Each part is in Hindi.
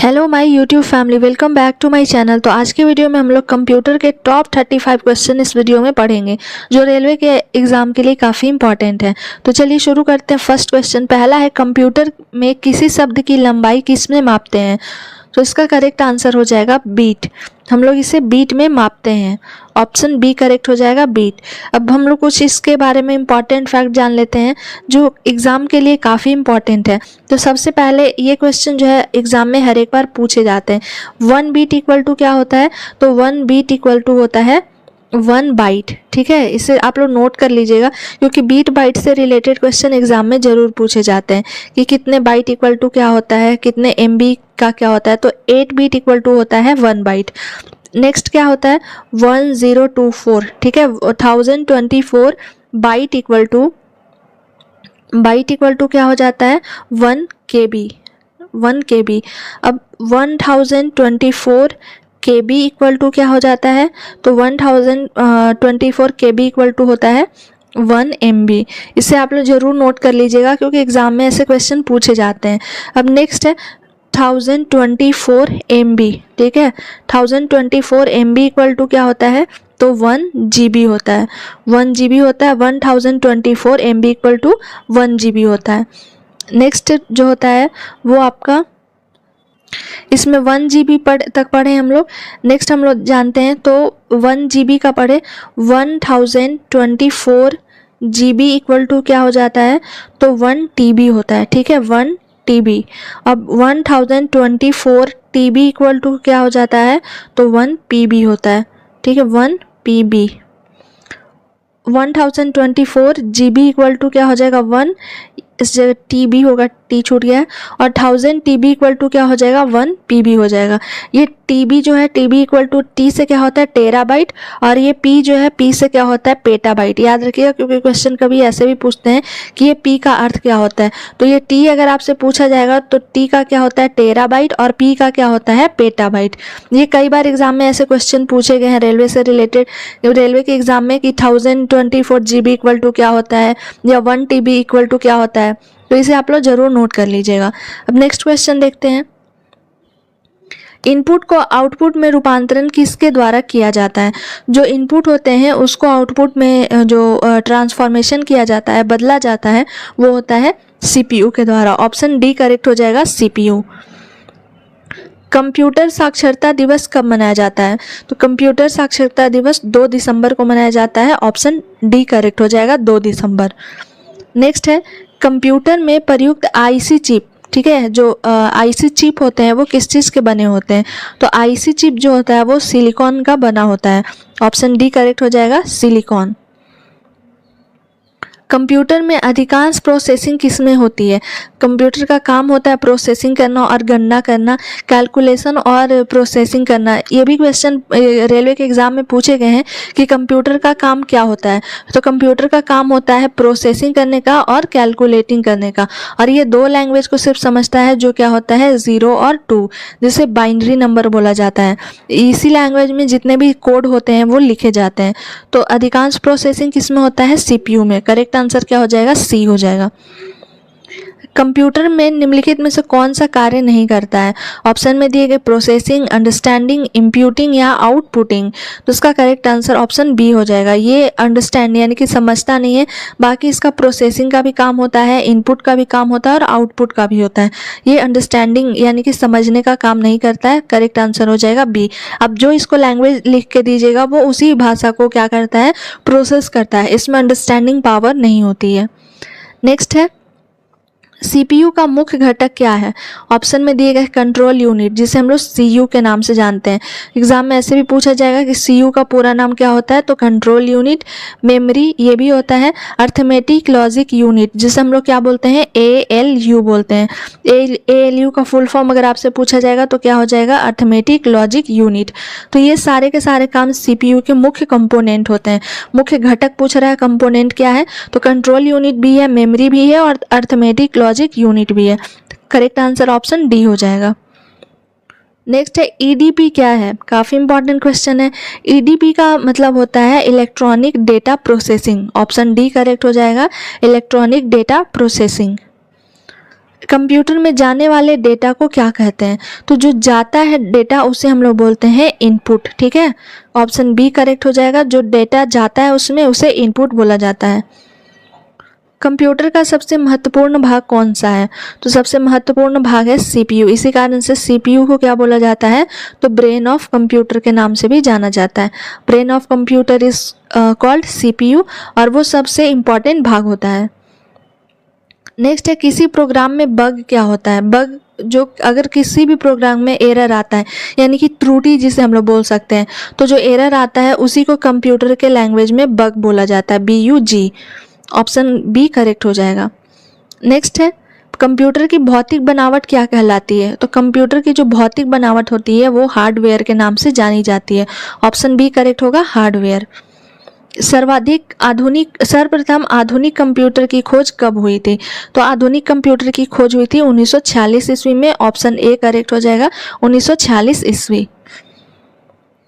Hello my YouTube family, welcome back to my channel. तो आज के वीडियो में हम लोग कंप्यूटर के टॉप 35 क्वेश्चन इस वीडियो में पढ़ेंगे जो रेलवे के एग्जाम के लिए काफ़ी इंपॉर्टेंट है। तो चलिए शुरू करते हैं। फर्स्ट क्वेश्चन पहला है, कंप्यूटर में किसी शब्द की लंबाई किस में मापते हैं? तो इसका करेक्ट आंसर हो जाएगा बीट। हम लोग इसे बीट में मापते हैं। ऑप्शन बी करेक्ट हो जाएगा, बीट। अब हम लोग कुछ इसके बारे में इंपॉर्टेंट फैक्ट जान लेते हैं जो एग्ज़ाम के लिए काफ़ी इंपॉर्टेंट है। तो सबसे पहले ये क्वेश्चन जो है एग्ज़ाम में हर एक बार पूछे जाते हैं। 1 बीट इक्वल टू क्या होता है? तो 1 बीट इक्वल टू होता है 1 बाइट। ठीक है, इसे आप लोग नोट कर लीजिएगा क्योंकि बीट बाइट से रिलेटेड क्वेश्चन एग्जाम में ज़रूर पूछे जाते हैं कि कितने बाइट इक्वल टू क्या होता है, कितने MB का क्या होता है। तो 8 बीट इक्वल टू होता है 1 बाइट। नेक्स्ट क्या होता है? 1024। ठीक है, 1024 बाइट इक्वल टू क्या हो जाता है? 1 KB। 1 KB। अब 1024 KB इक्वल टू क्या हो जाता है? तो 1024 KB इक्वल टू होता है 1 MB। इसे आप लोग जरूर नोट कर लीजिएगा क्योंकि एग्जाम में ऐसे क्वेश्चन पूछे जाते हैं। अब नेक्स्ट है 1024 MB। ठीक है, 1024 MB इक्वल टू क्या होता है? तो 1 GB होता है। 1 GB होता है। 1024 MB इक्वल टू 1 GB होता है। नेक्स्ट जो होता है वो आपका, इसमें 1 GB तक पढ़े हम लोग। नेक्स्ट हम लोग जानते हैं तो 1 GB का पढ़े 1024 GB इक्वल टू क्या हो जाता है? तो 1 TB होता है। ठीक है, 1 TB। अब 1024 TB इक्वल टू क्या हो जाता है? तो 1 PB होता है। ठीक है, 1 PB। 1024 GB इक्वल टू क्या हो जाएगा? 1, इस जगह TB होगा, T छूट गया है। और 1000 TB इक्वल टू क्या हो जाएगा? 1 PB हो जाएगा। ये TB जो है, TB इक्वल टू T से क्या होता है? टेराबाइट। और ये P जो है, P से क्या होता है? पेटाबाइट। याद रखिएगा क्योंकि क्वेश्चन कभी ऐसे भी पूछते हैं कि ये P का अर्थ क्या होता है। तो ये T अगर आपसे पूछा जाएगा तो T का क्या होता है? टेराबाइट। और P का क्या होता है? पेटाबाइट। ये कई बार एग्जाम में ऐसे क्वेश्चन पूछे गए हैं रेलवे से रिलेटेड, रेलवे के एग्जाम में, कि 1024 GB इक्वल टू क्या होता है या 1 TB इक्वल टू क्या होता है। तो इसे आप लोग जरूर नोट कर लीजिएगा। अब नेक्स्ट क्वेश्चन देखते हैं। इनपुट को आउटपुट में रूपांतरण किसके द्वारा किया जाता है? जो इनपुट होते हैं उसको आउटपुट में जो ट्रांसफॉर्मेशन किया जाता है, बदला जाता है, वो होता है CPU के द्वारा। ऑप्शन डी करेक्ट हो जाएगा, CPU। कंप्यूटर साक्षरता दिवस कब मनाया जाता है? तो कंप्यूटर साक्षरता दिवस 2 दिसंबर को मनाया जाता है। ऑप्शन डी करेक्ट हो जाएगा, 2 दिसंबर। नेक्स्ट है, कंप्यूटर में प्रयुक्त IC चिप। ठीक है, जो IC चिप होते हैं वो किस चीज़ के बने होते हैं? तो IC चिप जो होता है वो सिलिकॉन का बना होता है। ऑप्शन डी करेक्ट हो जाएगा, सिलिकॉन। कंप्यूटर में अधिकांश प्रोसेसिंग किस में होती है? कंप्यूटर का काम होता है प्रोसेसिंग करना और गणना करना, कैलकुलेशन और प्रोसेसिंग करना। ये भी क्वेश्चन रेलवे के एग्जाम में पूछे गए हैं कि कंप्यूटर का काम क्या होता है। तो कंप्यूटर का काम होता है प्रोसेसिंग करने का और कैलकुलेटिंग करने का। और ये 2 लैंग्वेज को सिर्फ समझता है, जो क्या होता है 0 और 2, जिसे बाइनरी नंबर बोला जाता है। इसी लैंग्वेज में जितने भी कोड होते हैं वो लिखे जाते हैं। तो अधिकांश प्रोसेसिंग किस में होता है? CPU में। करेक्ट आंसर क्या हो जाएगा? सी हो जाएगा। कंप्यूटर में निम्नलिखित में से कौन सा कार्य नहीं करता है? ऑप्शन में दिए गए प्रोसेसिंग, अंडरस्टैंडिंग, इंप्यूटिंग या आउटपुटिंग। तो इसका करेक्ट आंसर ऑप्शन बी हो जाएगा। ये अंडरस्टैंड यानी कि समझता नहीं है, बाकी इसका प्रोसेसिंग का भी काम होता है, इनपुट का भी काम होता है और आउटपुट का भी होता है। ये अंडरस्टैंडिंग यानी कि समझने का काम नहीं करता है। करेक्ट आंसर हो जाएगा बी। अब जो इसको लैंग्वेज लिख के दीजिएगा वो उसी भाषा को क्या करता है? प्रोसेस करता है। इसमें अंडरस्टैंडिंग पावर नहीं होती है। नेक्स्ट है, CPU का मुख्य घटक क्या है? ऑप्शन में दिए गए कंट्रोल यूनिट, जिसे हम लोग CU के नाम से जानते हैं। एग्जाम में ऐसे भी पूछा जाएगा कि CU का पूरा नाम क्या होता है? तो कंट्रोल यूनिट। मेमोरी ये भी होता है। अर्थमेटिक लॉजिक यूनिट, जिसे हम लोग क्या बोलते हैं? ALU बोलते हैं। ALU का फुल फॉर्म अगर आपसे पूछा जाएगा तो क्या हो जाएगा? Arithmetic logic unit. तो ये सारे के सारे काम CPU के मुख्य कंपोनेंट होते हैं। मुख्य घटक पूछ रहा है, कंपोनेंट क्या है? तो कंट्रोल यूनिट भी है, मेमोरी भी है और अर्थमेटिक लॉजिक यूनिट भी है। करेक्ट आंसर ऑप्शन डी हो जाएगा। नेक्स्ट है, EDP क्या है? काफ़ी इंपॉर्टेंट क्वेश्चन है। EDP का मतलब होता है electronic data processing. Option D correct हो जाएगा, इलेक्ट्रॉनिक डेटा प्रोसेसिंग। कंप्यूटर में जाने वाले डेटा को क्या कहते हैं? तो जो जाता है डेटा उसे हम लोग बोलते हैं इनपुट, ठीक है। ऑप्शन बी करेक्ट हो जाएगा, जो डेटा जाता है उसमें उसे इनपुट बोला जाता है। कंप्यूटर का सबसे महत्वपूर्ण भाग कौन सा है? तो सबसे महत्वपूर्ण भाग है सीपीयू। इसी कारण से सीपीयू को क्या बोला जाता है? तो ब्रेन ऑफ कंप्यूटर के नाम से भी जाना जाता है। Brain of computer is called CPU और वो सबसे इम्पॉर्टेंट भाग होता है। नेक्स्ट है, किसी प्रोग्राम में बग क्या होता है? बग जो अगर किसी भी प्रोग्राम में एरर आता है, यानी कि त्रुटि जिसे हम लोग बोल सकते हैं, तो जो एरर आता है उसी को कंप्यूटर के लैंग्वेज में बग बोला जाता है, BUG। ऑप्शन बी करेक्ट हो जाएगा। नेक्स्ट है, कंप्यूटर की भौतिक बनावट क्या कहलाती है? तो कंप्यूटर की जो भौतिक बनावट होती है वो हार्डवेयर के नाम से जानी जाती है। ऑप्शन बी करेक्ट होगा, हार्डवेयर। सर्वप्रथम आधुनिक कंप्यूटर की खोज कब हुई थी? तो आधुनिक कंप्यूटर की खोज हुई थी 1946 ईस्वी में। ऑप्शन ए करेक्ट हो जाएगा, 1946 ईस्वी।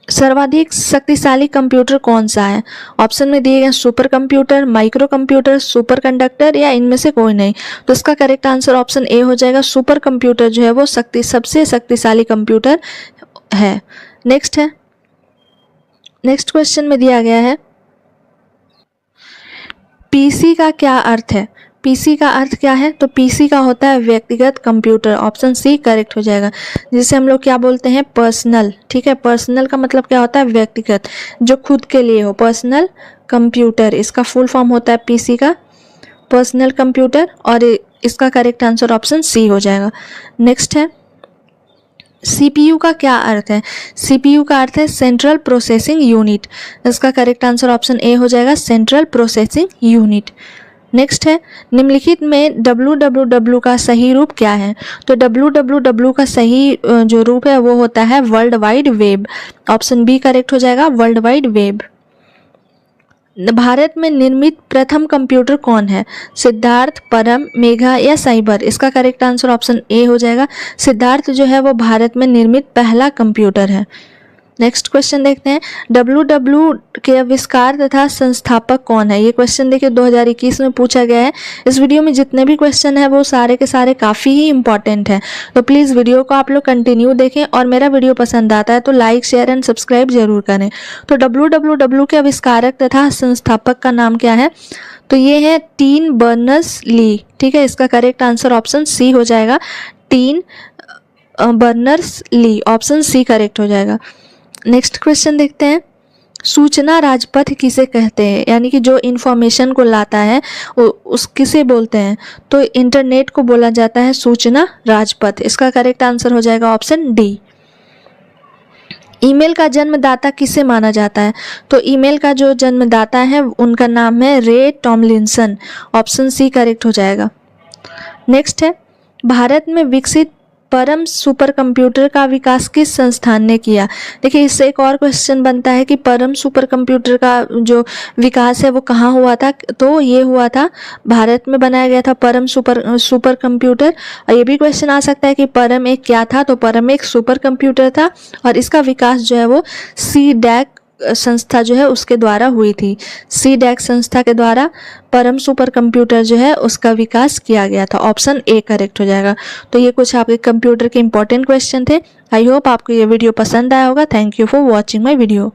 सर्वाधिक शक्तिशाली कंप्यूटर कौन सा है? ऑप्शन में दिए गए super computer, micro computer, super conductor या इनमें से कोई नहीं। तो इसका करेक्ट आंसर ऑप्शन ए हो जाएगा, सुपर कंप्यूटर जो है वो सबसे शक्तिशाली कंप्यूटर है। नेक्स्ट क्वेश्चन में दिया गया है, पीसी का क्या अर्थ है? पीसी का अर्थ क्या है? तो पीसी का होता है व्यक्तिगत कंप्यूटर। ऑप्शन सी करेक्ट हो जाएगा, जिसे हम लोग क्या बोलते हैं? पर्सनल, ठीक है। पर्सनल का मतलब क्या होता है? व्यक्तिगत, जो खुद के लिए हो, पर्सनल कंप्यूटर। इसका फुल फॉर्म होता है पीसी का, पर्सनल कंप्यूटर, और इसका करेक्ट आंसर ऑप्शन सी हो जाएगा। नेक्स्ट है, सीपीयू का क्या अर्थ है? सीपीयू का अर्थ है सेंट्रल प्रोसेसिंग यूनिट। इसका करेक्ट आंसर ऑप्शन ए हो जाएगा, सेंट्रल प्रोसेसिंग यूनिट। नेक्स्ट है, निम्नलिखित में www का सही रूप क्या है? तो www का सही जो रूप है वो होता है world wide web. Option B correct हो जाएगा, वर्ल्ड वाइड वेब। भारत में निर्मित प्रथम कंप्यूटर कौन है? सिद्धार्थ, परम, मेघा या साइबर? इसका करेक्ट आंसर ऑप्शन ए हो जाएगा, सिद्धार्थ जो है वो भारत में निर्मित पहला कंप्यूटर है। नेक्स्ट क्वेश्चन देखते हैं, WW के आविष्कार तथा संस्थापक कौन है? ये क्वेश्चन देखिए 2021 में पूछा गया है। इस वीडियो में जितने भी क्वेश्चन है वो सारे के सारे काफ़ी ही इंपॉर्टेंट हैं, तो प्लीज़ वीडियो को आप लोग कंटिन्यू देखें, और मेरा वीडियो पसंद आता है तो लाइक, शेयर एंड सब्सक्राइब जरूर करें। तो WW के आविष्कारक तथा संस्थापक का नाम क्या है? तो ये है टिम बर्नर्स-ली, ठीक है। इसका करेक्ट आंसर ऑप्शन सी हो जाएगा, Tim Berners-Lee. Option C correct हो जाएगा। नेक्स्ट क्वेश्चन देखते हैं, सूचना राजपथ किसे कहते हैं? यानी कि जो इन्फॉर्मेशन को लाता है उस किसे बोलते हैं? तो इंटरनेट को बोला जाता है सूचना राजपथ। इसका करेक्ट आंसर हो जाएगा ऑप्शन डी। ईमेल का जन्मदाता किसे माना जाता है? तो ईमेल का जो जन्मदाता है उनका नाम है रे टॉमलिंसन। ऑप्शन सी करेक्ट हो जाएगा। नेक्स्ट है, भारत में विकसित परम सुपर कंप्यूटर का विकास किस संस्थान ने किया? देखिए, इससे एक और क्वेश्चन बनता है कि परम सुपर कंप्यूटर का जो विकास है वो कहाँ हुआ था? तो ये हुआ था भारत में, बनाया गया था परम सुपर कंप्यूटर। और ये भी क्वेश्चन आ सकता है कि परम एक क्या था? तो परम एक सुपर कंप्यूटर था, और इसका विकास जो है वो CDAC संस्था जो है उसके द्वारा हुई थी। CDAC संस्था के द्वारा परम सुपर कंप्यूटर जो है उसका विकास किया गया था। ऑप्शन ए करेक्ट हो जाएगा। तो ये कुछ आपके कंप्यूटर के इंपॉर्टेंट क्वेश्चन थे। आई होप आपको ये वीडियो पसंद आया होगा। Thank you for watching my video.